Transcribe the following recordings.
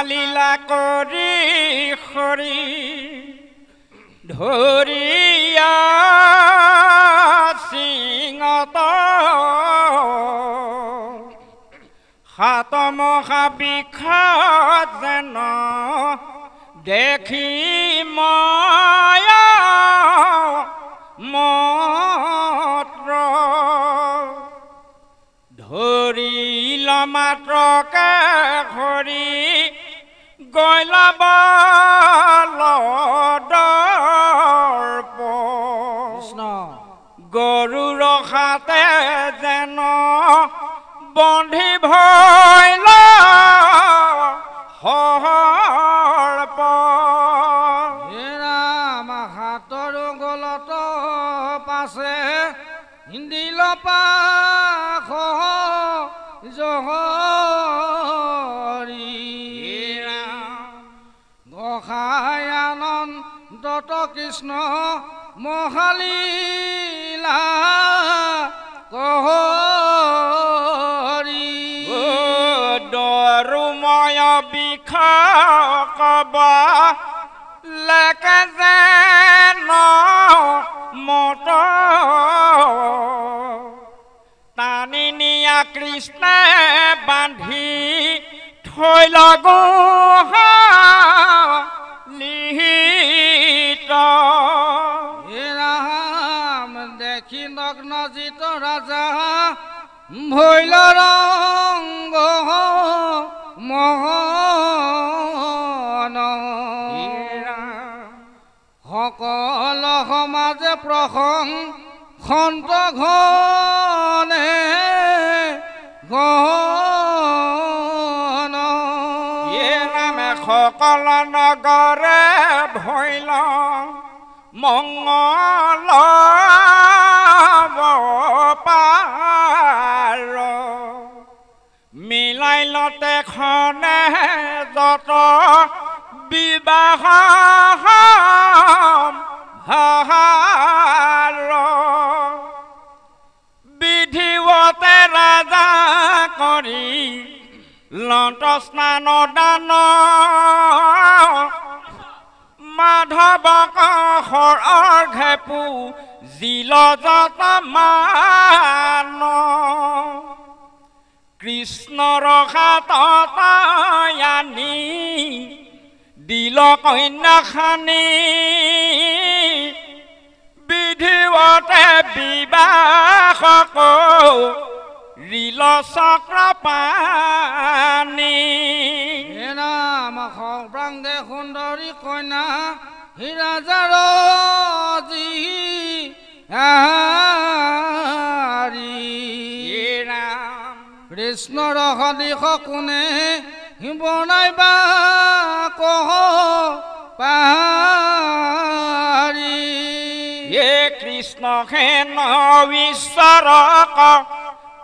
লীলা কৰি হৰি ধৰিয়া সিংহত সাত মহাবিষাদ যেন দেখি মায়া মত্ৰ ধৰিল মাত্ৰকে হৰি গৈলাব দৰ্প গৰুৰ হাতে যেন বন্ধি ভৈল সৰ্প ৰাম হাতৰ গলত পাছে দিল পাখ জহৰি গোসাঁই আনন্দত কৃষ্ণ মহালীলা কহৰি দৰুময় বিষবা লেকে যেন মত টানি নিয়া কৃষ্ণে বান্ধি থৈল গুহালিত ৰাম দেখি নগ্নজিত ৰাজা ভৈল ৰংগ মহন সকল সমাজে প্ৰশংসন্ত ঘনে গণ নামে সকল নগৰে ভৈল মংগল পাৰ মিলাইলতে খনে যত বিবাহ বিধিৱতে ৰাজা কৰি লন্ত স্নান দান মাধৱক অৰ্ঘেপু জিল যত মান কৃষ্ণৰ হাতত আনি দিল কন্যা খানি বিধিৱতে বিবাহ ৰিল চক্ৰ পানী ৰাম সৰ্বাংগে সুন্দৰী কন্যা হিৰাজাৰ জি কৃষ্ণৰ সদিশ কোনে বনাইবা কহ পাৰি কৃষ্ণ হেন ঈশ্বৰক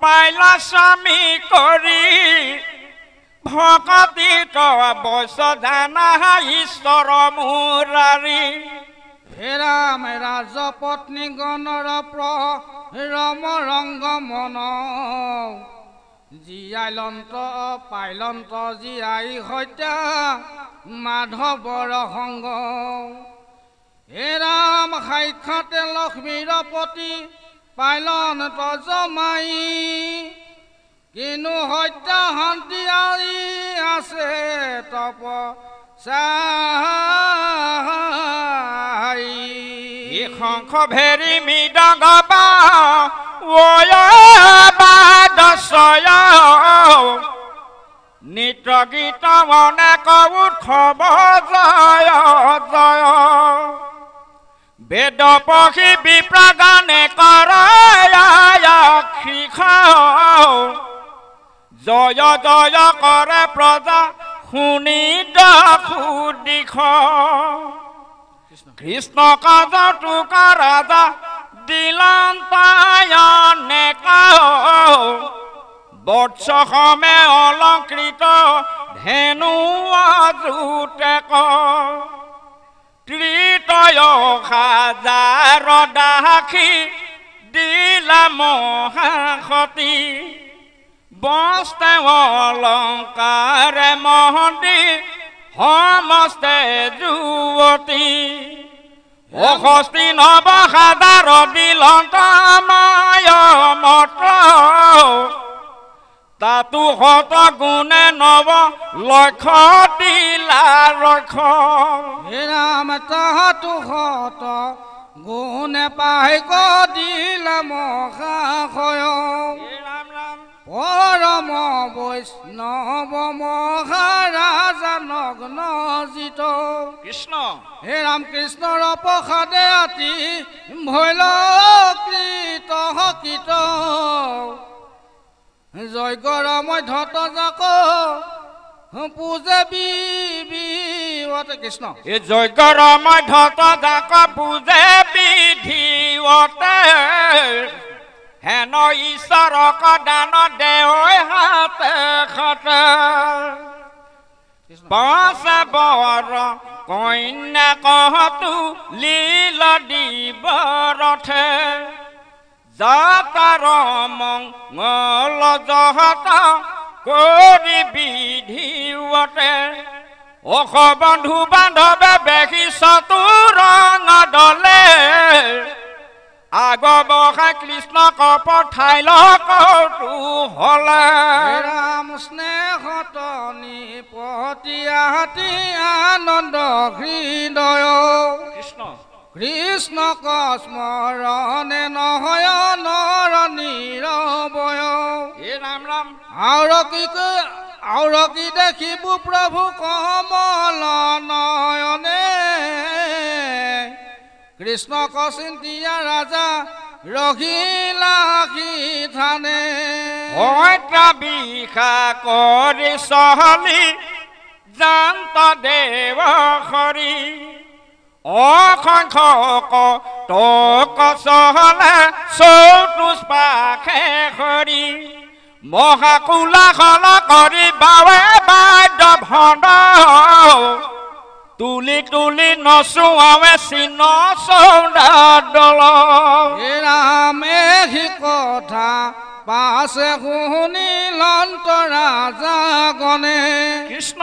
পাইলা স্বামী কৰি ভকতিত বৈশ্বধানা ঈশ্বৰ মুৰাৰী ৰাম ৰাজপত্নী গণৰ ৰম ৰংগ মন জীয়াইলন্ত পাইলন্ত জীয়াই সত্যা মাধৱৰ সংগ হে ৰাম সাক্ষাতে লক্ষ্মীৰ পতি পাইলন্ত জমাই কিনো সত্যা শান্তি আৰি আছে তপ চাই শংখ ভেৰি মৃদংগবা দশয় নৃত্য গীত অনেক উৎসৱ জয় জয় বেদ পঢ়ি বিপ্ৰাগানে কৃষ জয় জয় কৰে প্ৰজা শুনি দিশ কৃষ্ণ কাজ টুকা ৰাজা দিলান্তায়নে বৎসসমে অলংকৃত ধেনু আজুতে ত্ৰিতয় হাজাৰ দাসী দিলা মহাসতী বস্তে অলংকাৰে মহন্তি সমস্তে যুৱতী অষষ্ঠি নৱসাদাৰ দিলন্ত মায় মত্ৰ তাতো শত গুণে নৱ লক্ষ দিলা ৰক্ষ হে ৰাম তাহাতো শত গুণে পাই ক দিলা মহাশয় পৰম বৈষ্ণৱ মহাৰাজা নগ্ন জিত কৃষ্ণ হে ৰাম কৃষ্ণৰ প্ৰসাদে আতি ভৈল কৃত কৃত যজ্ঞৰ মধ্যত যাক পূজে বিধিৱতে কৃষ্ণ এই যজ্ঞৰ মধ্যত যাক পূজে বিধিৱতে হেন ঈশ্বৰক দান দেৱৈ হাতে খাতে পাঁচ বৰ কন্যাকহতু লীল দিব ৰথে যাতাৰ মংগল জহত কৰি বিধিৱতে অস বন্ধু বান্ধৱে বেশী চতুৰং দলে আগবঢ়া কৃষ্ণক পঠাইল কৌতূহলে ৰাম স্নেহত নিপতিয়াতি আনন্দ হৃদয় কৃষ্ণ কৃষ্ণক স্মৰণে নহয় নৰ নিৰৱয় হে ৰাম ৰাম আৰু কি দেখিব প্ৰভু কমল নয়নে কৃষ্ণক চিন্তিয়া ৰাজা ৰখিলা থানে হত্যা বিষা কৰি চহলি জান্ত দেৱ হৰি অসংখ্য তোক চহলে চৌতুষ্পাখে হৰি মহাকুলাহল কৰি বাৱে বাদ্য ভণ্ড তুলি তুলি নচুৱাৱে চিন চৌদাদল হে ৰাম এই কথা পাছে শুনিলন্ত ৰাজা গণে কৃষ্ণ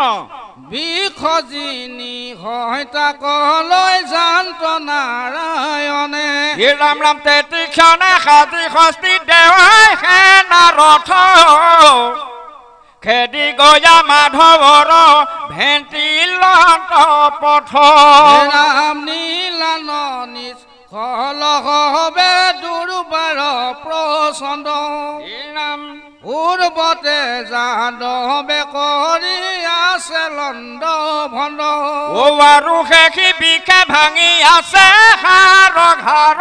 বিষজিনী হয় তাকলৈ জান্ত নাৰায়ণে হে ৰাম ৰাম তেতি ক্ষণে সাজি ষষ্ঠি দেৱাই সেনা ৰথ খেদি গয়া মাধৱৰ ভেণ্টিলত পথ হে ৰাম নীলান নিজ কলহবে দুৰ্বাৰ প্ৰচণ্ড হে ৰাম পূৰ্বতে যাদৱে কৰি আছে লণ্ড ভণ্ড ও আৰু শেষি বিষে ভাঙি আছে সাৰ ঘৰ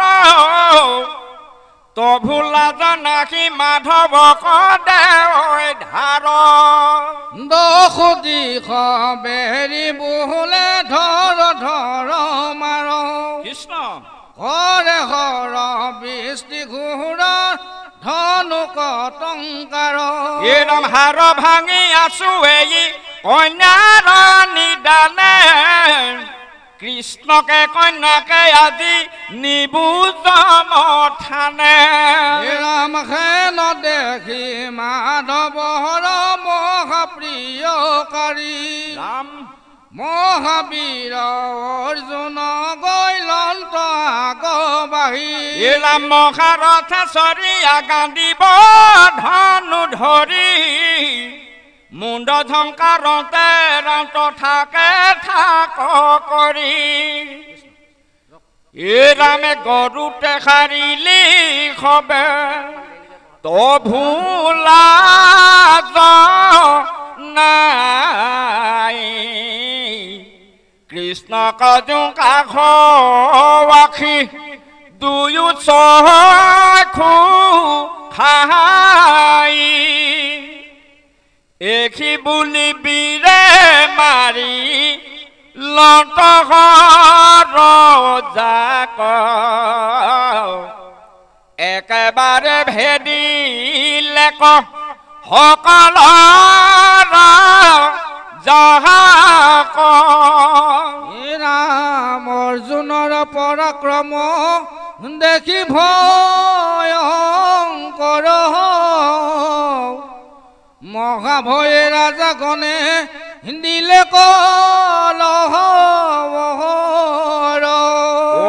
তভুলা জনাসি মাধৱক দেৱৈ ধাৰ দশু দিশ বেৰি বুলে ধৰ ধৰ মাৰ কৃষ্ণ হৰে হৰ বৃষ্টি ঘূৰ ধনু কটংকাৰ হে ৰাম হাৰ ভাঙি আছো এই কন্যাৰ নিদানে কৃষ্ণকে কন্যাকে আজি নিবুজ মথানে হে ৰাম খেন দেখি মাধৱৰ মহাপ্ৰিয়কাৰী ৰাম মহাবীৰ অৰ্জুন গৈলন্ত আগবাঢ়ি হে ৰাম মহাৰথ চৰিয়া গান্ধিব ধনু ধৰি মুণ্ড ঝংকাৰতে ৰান্ত থাকে থাক কৰি হে ৰামে গৰুতে সাৰিলি খবে তভুলা নাই কৃষ্ণ কজু কাষ আখি দুয়ো চখু খাই এখি বুলি বীৰে মাৰি লন্তহৰ ৰজাক একেবাৰে ভেদিলে সকলৰ জহাক হে ৰাম অৰ্জুনৰ পৰাক্ৰম দেখি ভয়ংকৰ মহাভয়ে ৰাজা গণে দিলে কলহ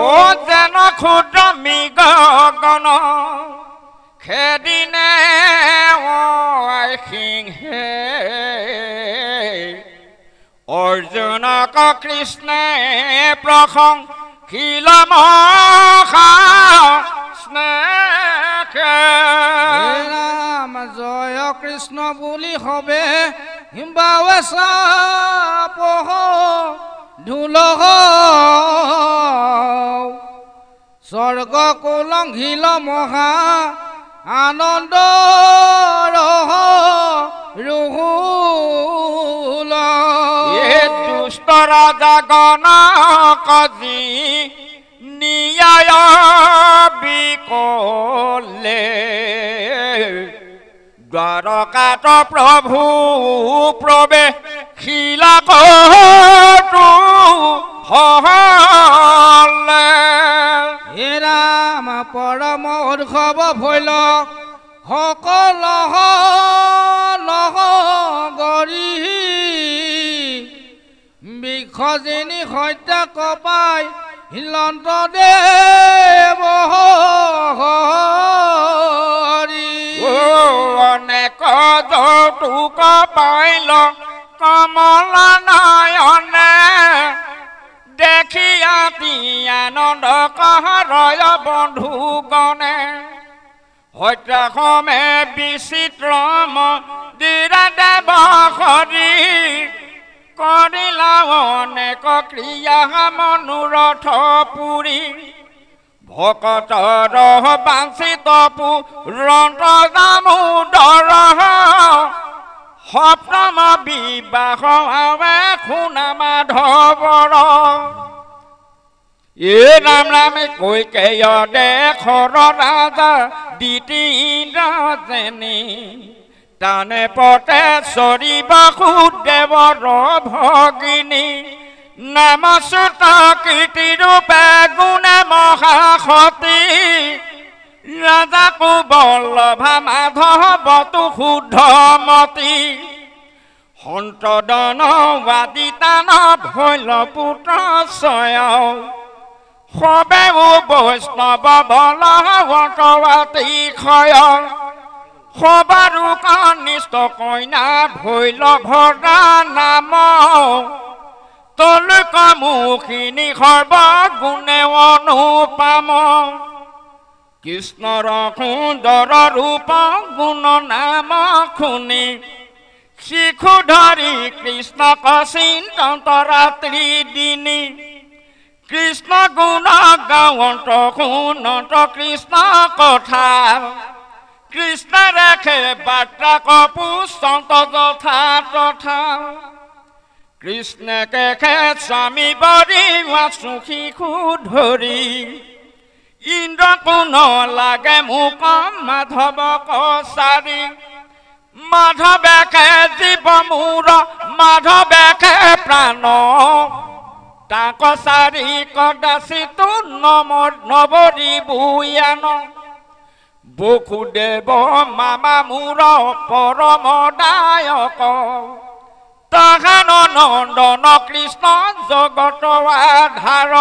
ও যেন ক্ষুদ্ৰ মৃগ গণ খেদিনে সিংহে অৰ্জুনক কৃষ্ণে প্ৰশংসিল মহা স্নেহে ৰাম জয় কৃষ্ণ বুলি হবে হিম্বাৱে চাপহ ঢোলহ স্বৰ্গ কুলংঘিল মহা আনন্দ ৰহ ৰুহুল দুষ্ট ৰাজা গণকজি ন্যায় বিকলে দ্বাৰকাত প্ৰভু প্ৰৱেশিলা কতো হলে হে ৰাম পৰম উৎসৱ ভৈল সকল নহ গৰি বিখজিনী সত্য কপাই হিলন্ত দেৱ হৰি অনেক যৌতুক পাইল কমলা নয়নে দেখিয়া আনন্দ কহৰয় বন্ধুগণে সত্যসমে বিচিত্ৰ মন্দিৰ দেৱ হৰি কৰিলা অনেক ক্ৰিয়া মনোৰথ পুৰি ভকতৰ বাঞ্ছিত পুৰন্ত দামোদৰ সপ্তম বিবাহ শুনা মাধৱৰ এ ৰাম ৰামে কৈকেয় দেশৰ ৰাজা দ্বিতীয় যেনি তানে পতে চৰিব সুদেৱৰ ভগিনী নামচুত কীৰ্তিৰূপে গুণে মহাসতী ৰাজাকো বল্লভা মাধৱতো শুদ্ধমতী সন্তদন বাদিতান ভৈল পুত্ৰ ছয় সবেও বৈষ্ণৱ বলৱতীক্ষয় সবাৰো কনিষ্ঠ কন্যা ভৈল ভৰা নাম তলুক মুখিনী সৰ্বগুণে অনুপম কৃষ্ণৰ সুন্দৰ ৰূপ গুণ নাম শুনি শিশু ধৰি কৃষ্ণক চিন্তন্ত ৰাত্ৰি দিনী কৃষ্ণ গুণ গাৱন্ত শুনন্ত কৃষ্ণ কথা কৃষ্ণ ৰাখে বাৰ্তা কপুচন্ত যথা তথা কৃষ্ণকে স্বামী বৰি শিশু ধৰি ইন্দ্ৰ কোন লাগে মোক মাধৱ কছাৰী মাধৱেকে জীৱ মোৰ মাধৱেকে প্ৰাণ তাক চাৰি কদাচিতো নৱৰি বুয়ান বসুদেৱ মামা মোৰ পৰম দায়ক তাহান নন্দন কৃষ্ণ জগত আধাৰ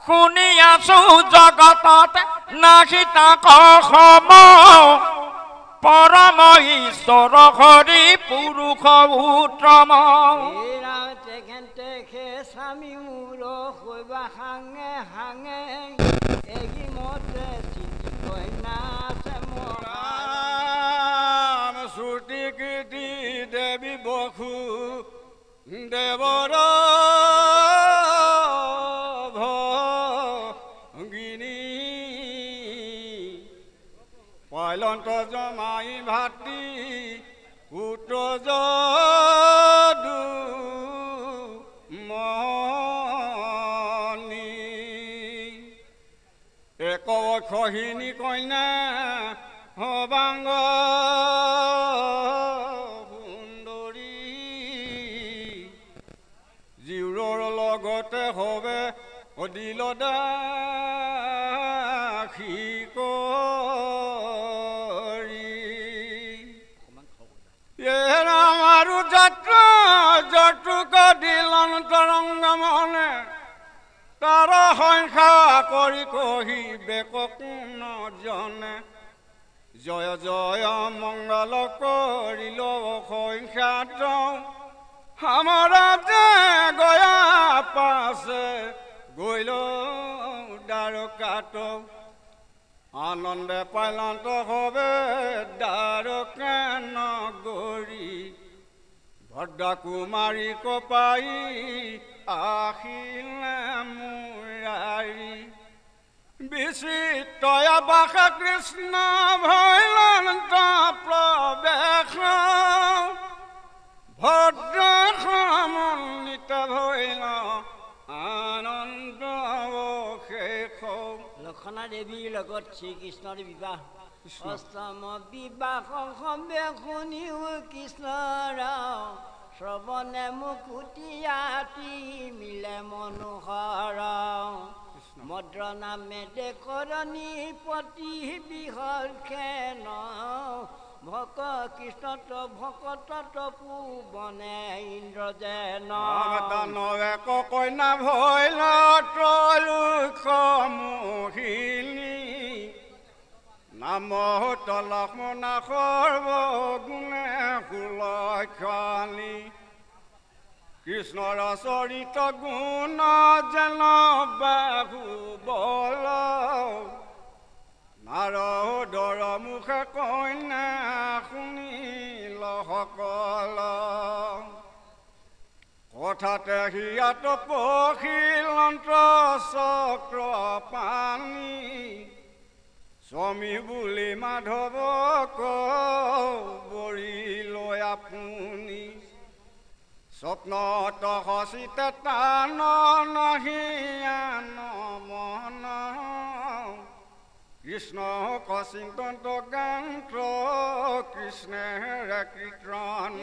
শুনি আছো জগতত নাহি তাক সম পৰম ঈশ্বৰ হৰি পুৰুষ উত্তম স্বামী মোৰ শৈবা হাঙে হাঙে এগি মতে চিঠি কইনা শ্ৰুতি কীৰ্তি দেৱী বসু দেৱৰ ভগিনী পৈলন্ত জমাই ভাতৃ পুত্ৰ যদু মণি এক খহিনী কন্যা সবাংগ সুন্দৰী জীউৰৰ লগতে হবে অদিল দাসী কৰি অন্তৰংগ মনে তাৰ সংখ্যা কৰি কহিবে কোন জনে জয় জয় মঙ্গল করিল সংখ্যাত हमरा যে গয়া পাশে গইল দ্বারকাত আনন্দে পাইলান্ত হবে দ্বারকা নগরী ভদ্রা কুমারী কপাই আহিলে মুরারি বিচিত্রয়া বাসা কৃষ্ণ ভৈলন্ত প্রবেশ ভদ্র সমন্বিত ভৈল আনন্দ শেষ লক্ষণা দেৱীৰ লগত শ্ৰীকৃষ্ণৰ বিবাহ অষ্টম বিবাহ সবে শুনিও কৃষ্ণৰ শ্ৰৱণে মুকুটিয়াতি মিলে মনোহৰ মদ্ৰ নামে দেখৰণী পতি বিহৰ খেন ভক কৃষ্ণত ভকতত পূবনে ইন্দ্ৰজেন দানৱে কইনা ভৈল ত্ৰলোক মোহিনী নাম লক্ষ্মণা সৰ্বগুণে সুলক্ষণী কৃষ্ণৰ চৰিত গুণ যেন বাহুবল নাৰদৰ মুখে কন্যা শুনিল সকল কথাতে হিয়াত পখিলন্ত চক্ৰ পানী স্বামী বুলি মাধৱক বৰি লৈ আপুনি স্বপ্নত হসিতে টান নাহিয়ান মন কৃষ্ণ কচিন্তন্ত গান্ত্ৰ কৃষ্ণেৰে কীৰ্তন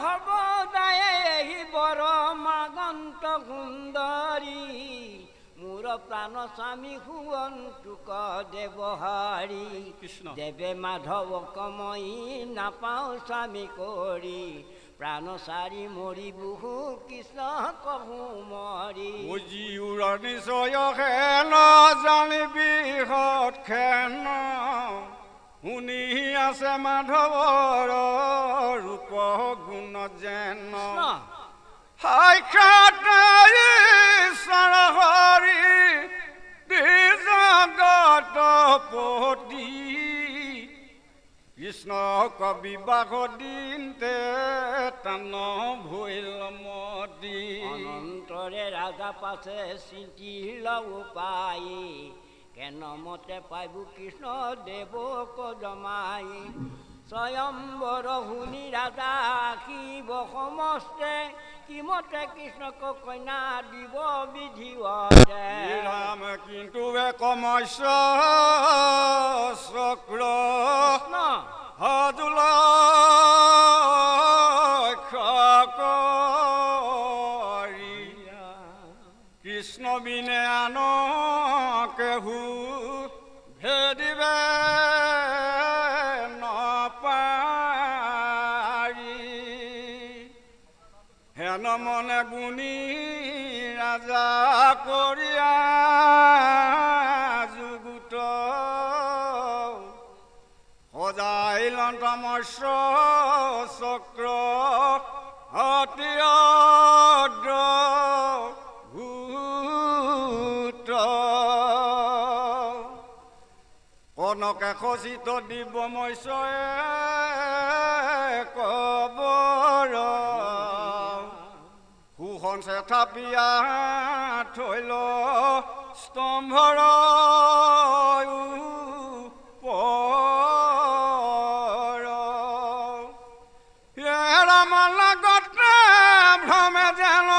সৰ্বদায়ে বৰ মাগন্ত সুন্দৰী মোৰ প্ৰাণ স্বামী সুৱন্তুক দেৱহাৰী দেৱে মাধৱক মই নাপাওঁ স্বামী কৰি প্ৰাণ সাৰি মৰি বহু কৃষ্ণ কহু মৰি জিউৰ নিশ্চয় খেন জানিবি হত খেন শুনি আছে মাধৱৰ ৰূপ গুণ যেন হৰি জগতপতি কৃষ্ণ কবিবাহ দিনতে টান ভৈল মতি অনন্তৰে ৰাজা পাছে চিন্তি লব পাই কেন মতে পাইব কৃষ্ণ দেৱক জমাই স্বয়ম্বৰ শুনি ৰাজা আখিব সমস্তে কিমতে কৃষ্ণক কন্যা দিব বিধিৱতে ৰাম কিন্তু কমস্য চক্ৰ হজুল কৃষ্ণ বিনে আন কেহু ভেদিবে নপাৰি হেন মনে গুণী ৰাজা কৰিয়া যুগুত সজাইলন্ত মৎস্য চক্ৰ অতি অদ্ৰ ভূত কনকে খচিত দিব মৎস্যয়ে কবৰ সুসঞ্চে থাপিয়া থৈল স্তম্ভৰ লাগতে ভ্ৰমে যেন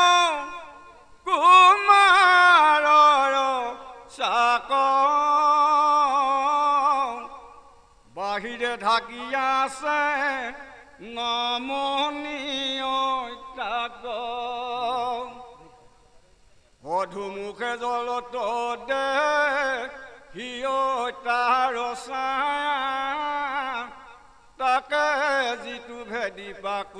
কুমাৰৰ চাক বাহিৰে ঢাকি আছে নমনীয় তাক অধুমুখে জলত দে তাৰ ছায়া তাকে যিটো ভেদি পাক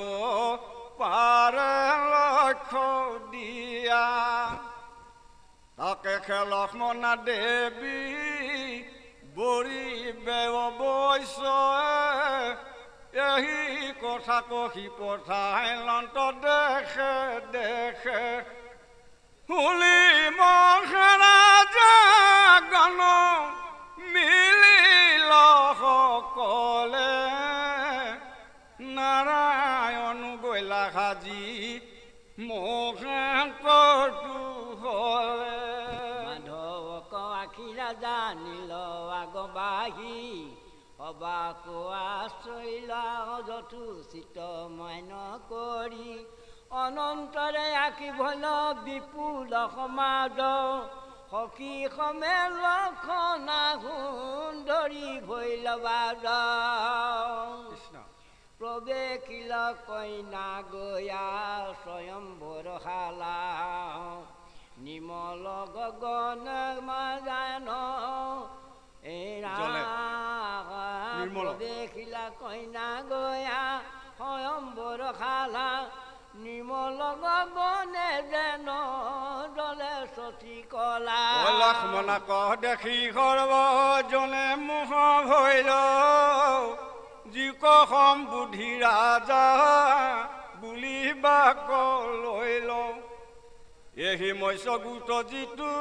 পাৰে লক্ষ্য দিয়া তাকে খে লক্ষ্মণা দেৱী বৰি বেৱ বৈশ্যে এই কথা কহি পঠাই লন্ত দেখে দেখে হুলি মহাৰাজা গণ মিলিল সকলে নাৰায়ণ গৈলা সাজি মহাকটু হলে মাধৱক আখি ৰাজা নীল আগবাঢ়ি অবাক আশ্ৰইলা যথু চিত মইন কৰি অনন্তৰে আঁকি ভল বিপুল সমাজ সখী সমেল লক্ষণা সুন্দৰী ভৈলবাদ প্ৰৱেশিল কইনা গয়া স্বয়ম্বৰ শালা নিমল গগন মাজান প্ৰৱেশিলা কইনা গয়া স্বয়ম্বৰ শালা নিমল গগনে যেন দলে সতী কলা লক্ষ্মণক দেখি সৰ্বজনে মোহ ভৈল যিক সম্বুধি ৰাজা বুলিবা লৈ লওঁ এহি মৎস্য গোট যিটো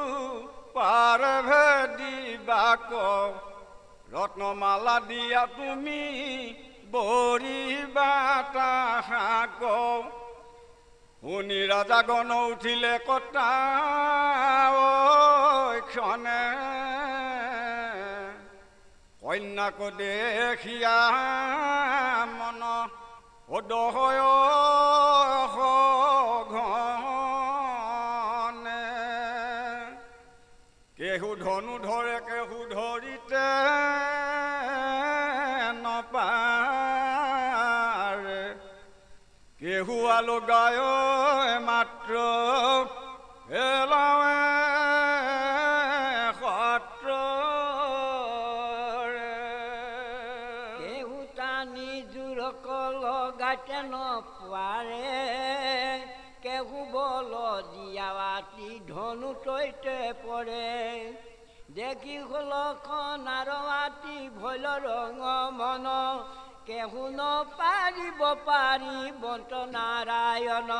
পাৰে ভেদিবা কওঁ ৰত্নমালা দিয়া তুমি বৰিবা তাহা কওঁ শুনি ৰাজাগণ উঠিলে কটা ক্ষণে কন্যাক দেখিয়া মন অদহয় ঘনে কেহু ধনু ধৰে কেহু ধৰিতে নপাৰে কেহু আলো গায় মাত্ৰ এলাৱে লগাতে নপাৰে কেহু বল দিয়াৱাতি ধনু তৈতে পৰে দেখি লক্ষণ আৰু আতি ভৈল ৰঙ মন কেহু নপাৰিব পাৰিবন্ত নাৰায়ণ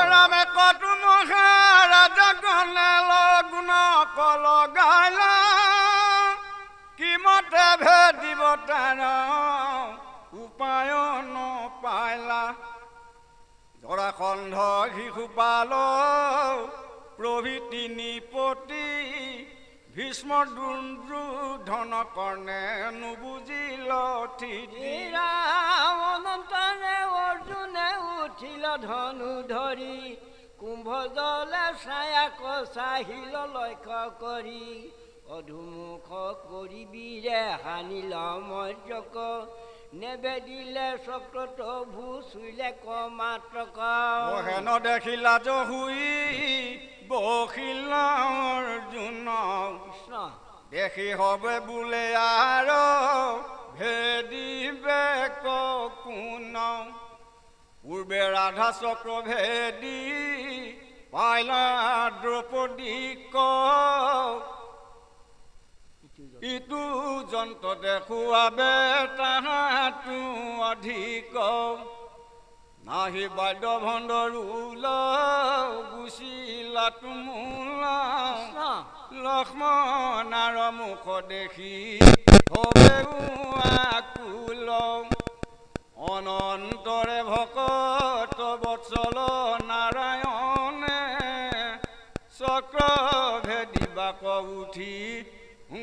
ৰামে কটু মহাৰাজা গণে লগুণ কলগালা কিমতে ভেদিব তাৰ উপায় নপাইলা জৰাসন্ধ শিশুপাল প্ৰভৃতি নিপতি ভীষ্ম দুৰ্যোধন কৰ্ণে নুবুজিল অনন্তৰে অৰ্জুনে উঠিল ধনু ধৰি কুম্ভ জলে ছায়াক চাহিল লক্ষ্য কৰি অধুমুখ কৰি বীৰে হানিল মৰ্যক নেবেদিলে চক্ৰত ভূ চুইলে কমাত্ৰক হেন দেখিলা জহুই বখিল অৰ্জুন দেখি হবে বোলে আৰু ভেদিবে কোন পূৰ্বে ৰাধা চক্ৰ ভেদি পাইলা দ্ৰৌপদীক ইটো যন্ত্ৰ দেখুৱাবে তাহাতো অধিক নাহি বাদ্য ভণ্ডৰুল গুচিলা তুমুল লক্ষ্মণৰ মুখ দেখি হবে আকুল অনন্তৰে ভকত বৎসল নাৰায়ণে চক্ৰ ভেদিবাক উঠি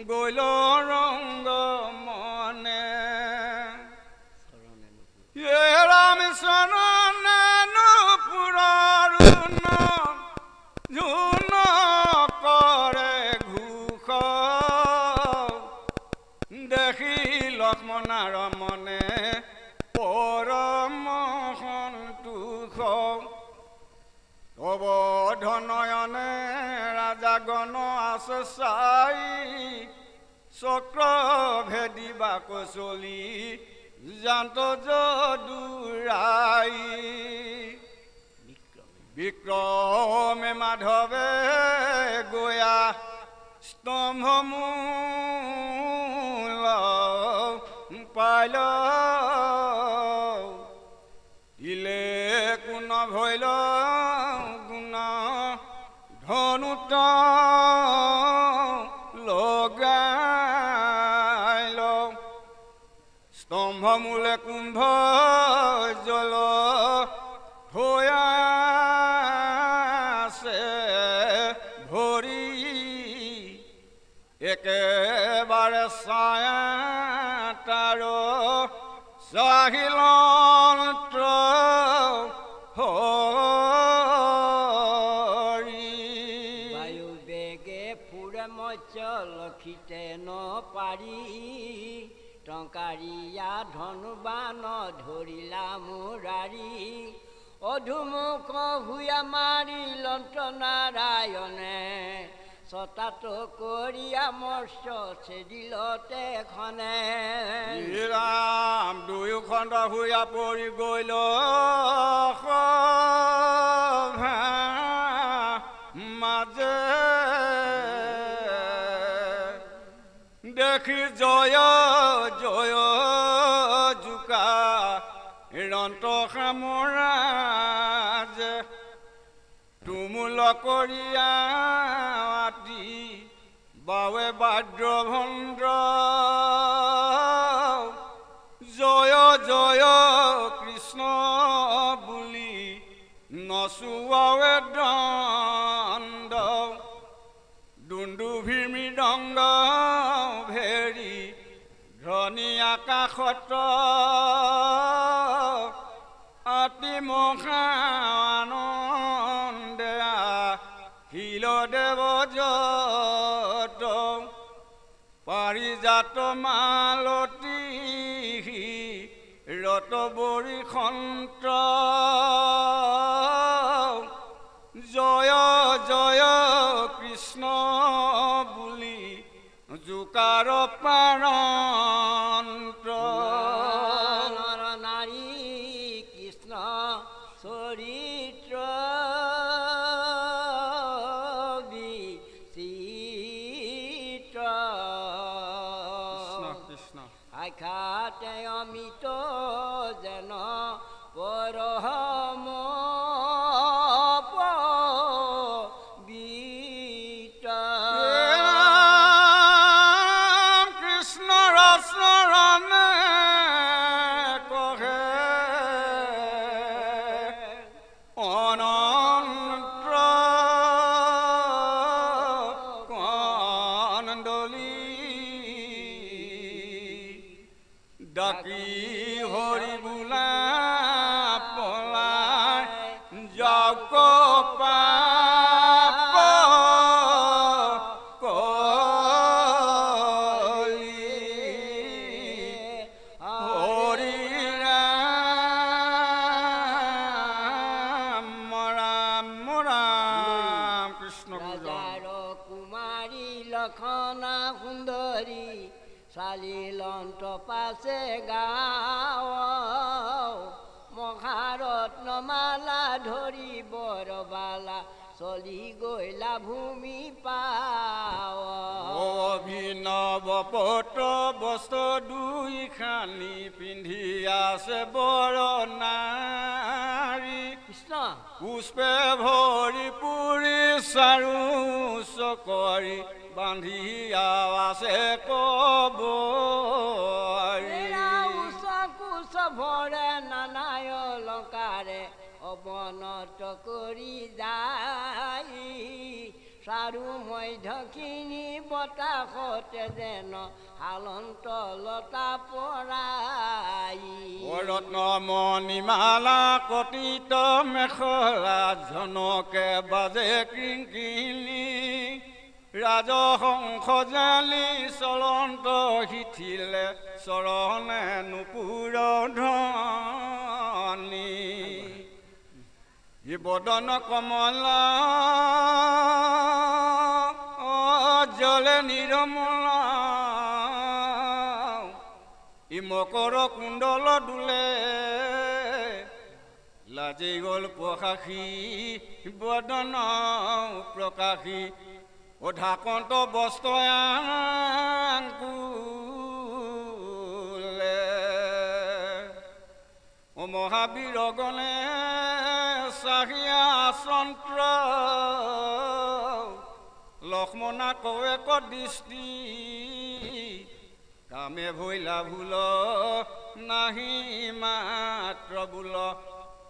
গৈল ৰংগ মনে ৰাম চৰণে নুপুৰৰ জুন কৰে ঘোষ দেখি লক্ষ্মণৰ মনে পৰম সন্তোষ তব ধনয়নে ৰাজাগণ আছে চাই চক্ৰ ভেদিবাক চলি জান্ত যদুৰাই বিক্রমে মাধবে গোয়া স্তম্ভমূল পাইল ইলে কোন ভৈল গুণ ধনুত লগাইল স্তম্ভমূলে কুম্ভ জল হয়াছে ভরি একেবারে ছায়া তার চাহিলন্ত্ৰ হৰি বায়ু বেগে ফুৰে মৎস্য লক্ষিতে ন পাৰি টংকাৰিয়া ধনুবান ধৰিলা মুৰাৰী অধুমুখ ভূয়া মাৰি লন্ত নাৰায়ণে ছটাত কৰিয়া মৎস্য চেদিলতে খনে ৰাম দুয়োখণ্ড ভূয়া পৰি গৈ মাজে দেখি জয় জয় জোকা ৰন্ত সামৰাজ তুমুল কৰিয়া আতি বাৱে বাদ্ৰভন্দ্ৰ জয় জয় কৃষ্ণ বুলি নচুৱাৱে দণ্ড দুন্দুভি মৃদংগ ভেৰি ধ্বনি আকাশত অতি মহা আনন্দে শিল দেৱ যত পাৰিজাত মালতী ৰত বৰি সন্ত জয় জয় কৃষ্ণ বুলি জোকাৰ পাৰন্ত নৰ নাৰী কৃষ্ণ চৰিত্ৰ বিচিত্ৰ কৃষ্ণ আখ্যাতে অমিত যেন পৰম ডাকি হৰি বোলা পলাই যাওক পাপ কলি হৰি ৰাম ৰাম ৰাম কৃষ্ণ ৰাজাৰ কুমাৰী লক্ষণা সুন্দৰী চালিলন্ত পাছে গাঁও মহাৰত্নমালা ধৰি বৰবালা চলি গৈলা ভূমি পাও অভিনৱ পত্ৰ বস্ত্ৰ দুই খানি পিন্ধি আছে বৰ নাৰী কৃষ্ণ পুষ্পে ভৰি পুৰি চাৰু চকৰি বান্ধি আছে কবৰী কুশ ভৰে নানায় অলংকাৰে অৱনত কৰি যায় চাৰু মধ্যখিনি বতাহতে যেন হালন্ত লতা পৰাই ৰত্নমণিমালা কটিত মেখলা জনকে বাজে কিংকিনি ৰাজহংস জালি চলন্ত শিথিলে চৰণে নুপুৰ ধনি বদন কমলা জলে নিৰমলা ই মকৰ কুণ্ডল দোলে লাজে গল প্ৰকাশী বদন প্ৰকাশী ঢাকন্ত বস্ত্ৰয়াঙ্কুলে মহাবীৰ গণে চাহিয়া চন্ত্ৰ লক্ষ্মণা কৱেক দৃষ্টি কামে ভৈলা ভুল নাহি মাত্ৰ বোল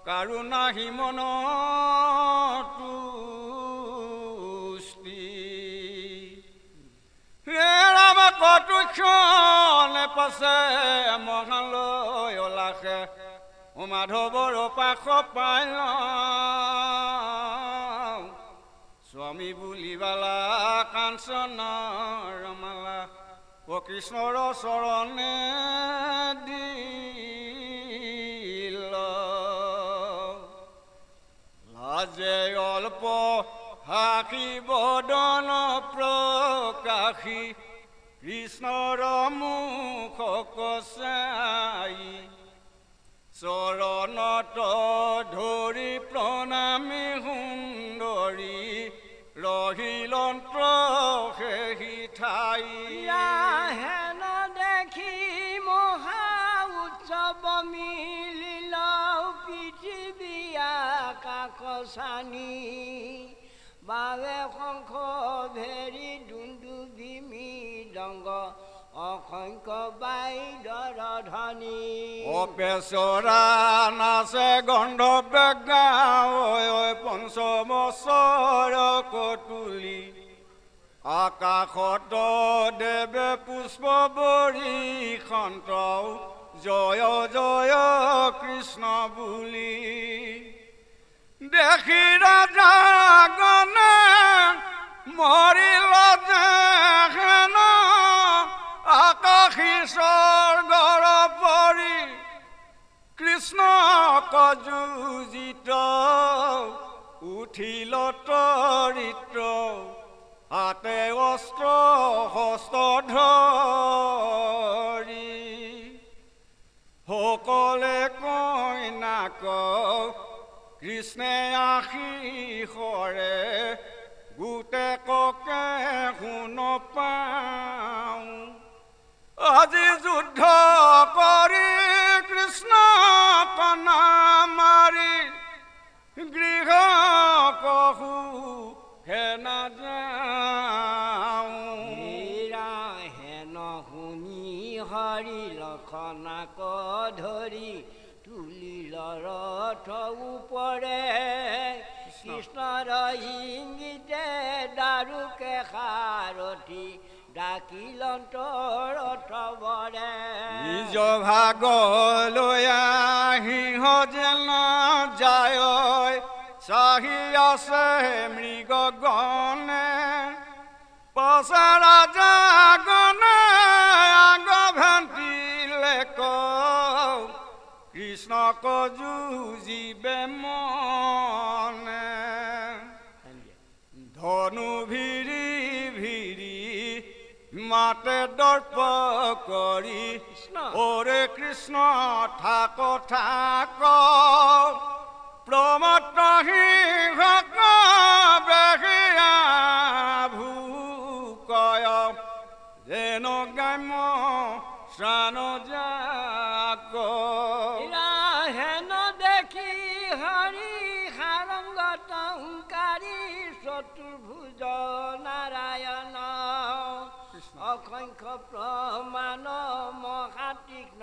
কাৰো নাহি মন তুষ্টি ৰাম কটুক্ষণে পাছে মহালয় লাখে মাধৱৰ পাশ পাইল স্বামী বুলিবালা কাঞ্চন ৰমালা কৃষ্ণৰ চৰণে দিল লাজে অল্প হাসি বদন প্ৰকাশী কৃষ্ণৰ মুখ কচাই চৰণত ধৰি প্ৰণামী সুন্দৰী ৰহিলন্ত্ৰ সেই ঠাই হেন দেখি মহা উৎসৱ মিলিল পৃথিৱী আকাশ চানি বাবে শংখ ভেৰি দুন্দুভি মৃদংগ অসংখ্য বাদ্যৰ ধ্বনি অপেচৰা নাচে গন্ধৰ্ব গাঁৱৰ পঞ্চমস্বৰ কতুলি আকাশত দেৱে পুষ্প বৰিষন্ত জয় জয় কৃষ্ণ বুলি দেখি ৰাজাগণে মৰিল যেন আকাশী স্বৰ্গৰ পৰি কৃষ্ণ কযুজিত উঠিল তৰিত্ৰ হাতে অস্ত্ৰ হস্ত ধৰি সকলে কইনাক কৃষ্ণে আশীষৰে গোটেককে শুন পাওঁ আজি যুদ্ধ কৰি কৃষ্ণ কণা মাৰি গৃহ কহু হেনা যাওঁ হেন শুনি হৰি লক্ষণাক ধৰি তুলিল ৰথ ওপৰে কৃষ্ণৰ ইংগিতে দাৰুকে সাৰথি ডাকিলন্ত ৰথ বৰে নিজ ভাগলৈ সিংহ যেন যায় চাহি আছে মৃগগণে পছা ৰাজাগণে আগ ভেন্টিলে কৃষ্ণক যুঁজিবে মনে ধনু ভিৰি ভিৰি মাতে দৰ্প কৰি ওৰে কৃষ্ণ থাক থাক প্ৰমত্ত সিংহক বেহিয়া ভূকয় যেন গ্ৰাম্য শ্ৰাণ যাক হেন দেখি হৰি সাৰংগত হুংকাৰী চতুৰ্ভুজ নাৰায়ণ অসংখ্য প্ৰমাণ মহাতীক্ষ্ণ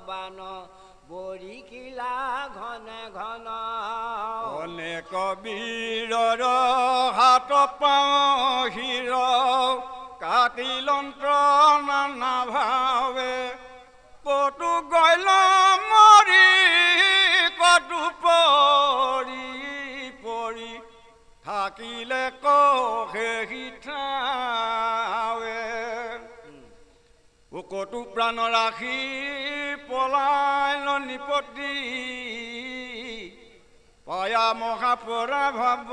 বাণ বৰিকিলা ঘনে ঘন অনেক বীৰৰ হাত পাওঁ শিৰ কাটিলন্ত্ৰ নানা ভাৱে কতো গইল মৰি কতো পৰি পৰি থাকিলে সেই ঠাৱে কতো প্ৰাণ ৰাখি পলাইল নিপতি পায়া মহাপৰা ভাব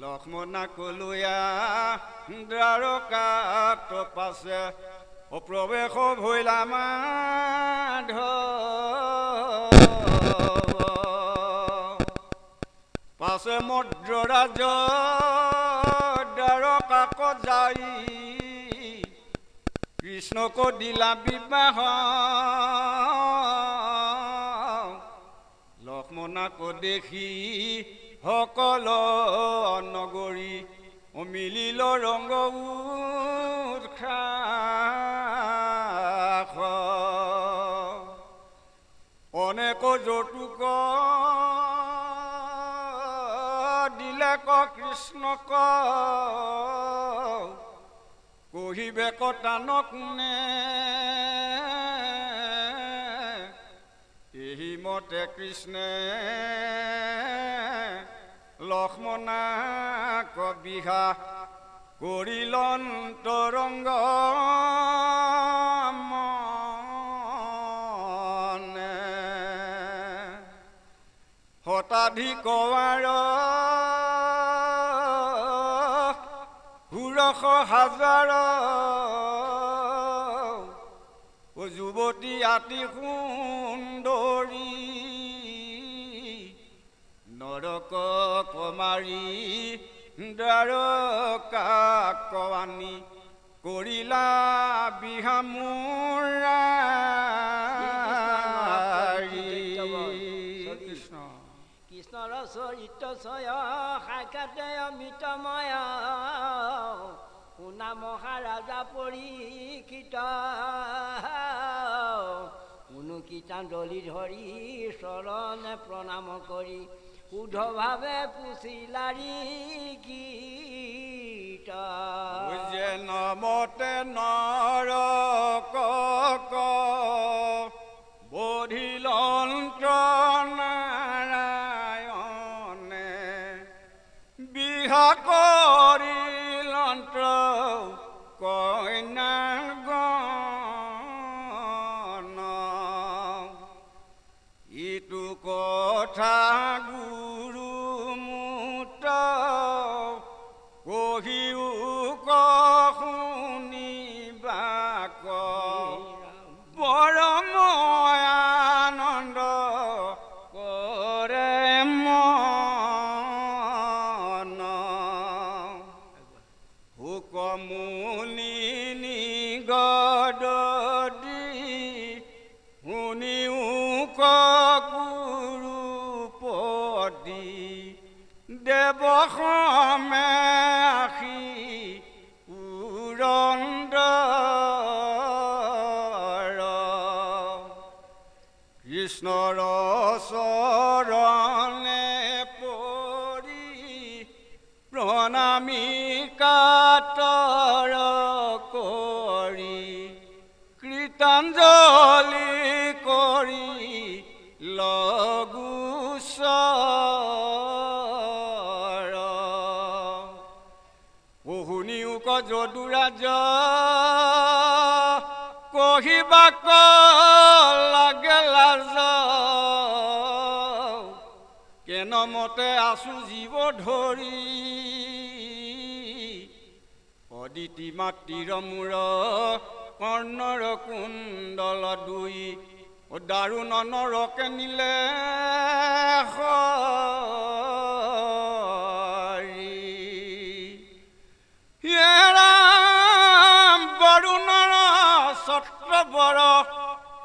লক্ষ্মণা কলুয়া দ্বাৰকাত পাছে প্ৰৱেশ ভৈলা মাধৱ পাছে মদ্ৰৰাজ দ্বাৰকাক যাই কৃষ্ণক দিলা বিবাহ লক্ষ্মণক দেখি সকল নগৰী মিলিল ৰংগ উৎসাহ অনেক যৌতুক দিলে কৃষ্ণক কহিবে কটানক নে এই মতে কৃষ্ণে লক্ষ্মণাক বিহা কৰিল অন্তৰংগ মনে শতাধিক ৱাৰ ষোড়শ হাজাৰ যুৱতী আতি সুন্দৰী নৰক কুমাৰী দ্বাৰকাক আনি কৰিলা বিহা কৃষ্ণৰ চৰিত্ৰ ছয় সাক্ষাতে অমিতময় শুনা মহাৰাজা পৰীক্ষিত কোনো কীৰ্তনদলী ধৰি চৰণে প্ৰণাম কৰি শুদ্ধভাৱে পুছিলাৰি গীত যে নমতে নৰকক বধিল নাৰায়ণে বিহা কৰিল কন্যাৰ গণ ইটো কথা গুৰুমুত কহিও শুনিবাক পৰম আনন্দ কৰে মন হুকমুনি নিগদি শুনিও গুৰুপদি দেৱসমে আখি পুৰন্দৰ কৃষ্ণৰ চৰণে পৰি প্ৰণামী কাতৰ কৰি কীৰ্তঞ্জলি কৰি লগুচৰ শুনিও যদুৰাজ কহিবাক লাগে লাজ কেনমতে আছো জীৱ ধৰি অদিতি মাতৃৰ মূৰ কৰ্ণৰ কুণ্ডল দুই দাৰুণ নৰকে নিলে বৰুণৰ ছত্ৰবৰ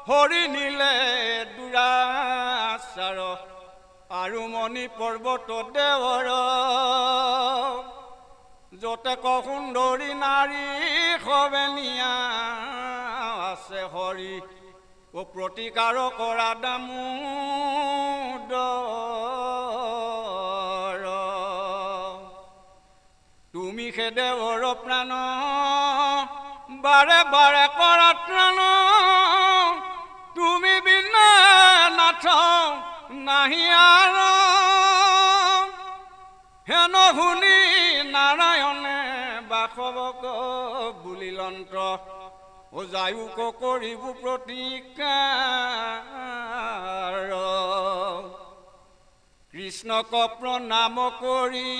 হৰি নিলে দুৰাচাৰ আৰু মণি পৰ্বত দেৱৰ যতে সুন্দৰী নাৰী সবেনিয়া আছে হৰি ও প্ৰতিকাৰ কৰা দামোদৰ তুমি সে দেৱৰ প্ৰাণ বাৰে বাৰে কৰা ত্ৰাণ তুমি বিনা নাথ নাহি আৰু হেন শুনি নাৰায়ণে বাসৱক বুলিলন্ত্ৰ ও যায়ুক কৰিব প্ৰতিকাৰ কৃষ্ণক প্ৰণাম কৰি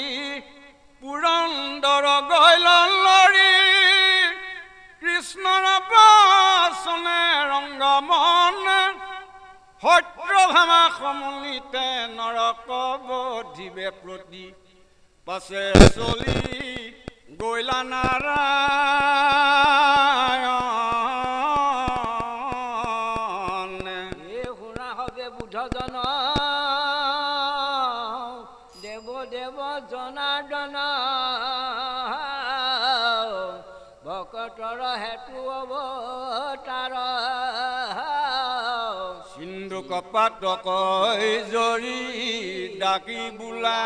পুৰন্দৰ গৈল লৰি কৃষ্ণৰ বচনে ৰংগমন সত্ৰ ভামা সমলিতে নৰক বধিবে প্ৰতি পাছে চলি গৈলা নাৰায়ণ এ শুনা হবে বুধজন দেৱ দেৱ জনাৰ্দন ভকতৰ হেতু অৱতাৰ সিন্ধু কপাতক জৰি ডাকি বোলা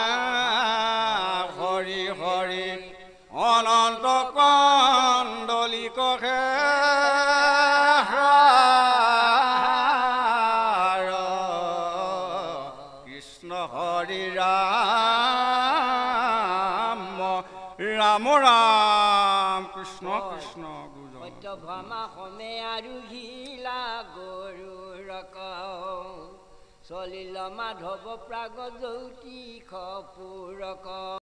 হৰি হৰি অনন্ত কন্দলি কহে কৃষ্ণ হৰি ৰাম ৰাম ৰাম কৃষ্ণ কৃষ্ণ সত্যভামা সমে আৰু ঘিলা গৰু ৰক চলিল মাধৱ প্ৰাগ জ্যোতিষ পুৰক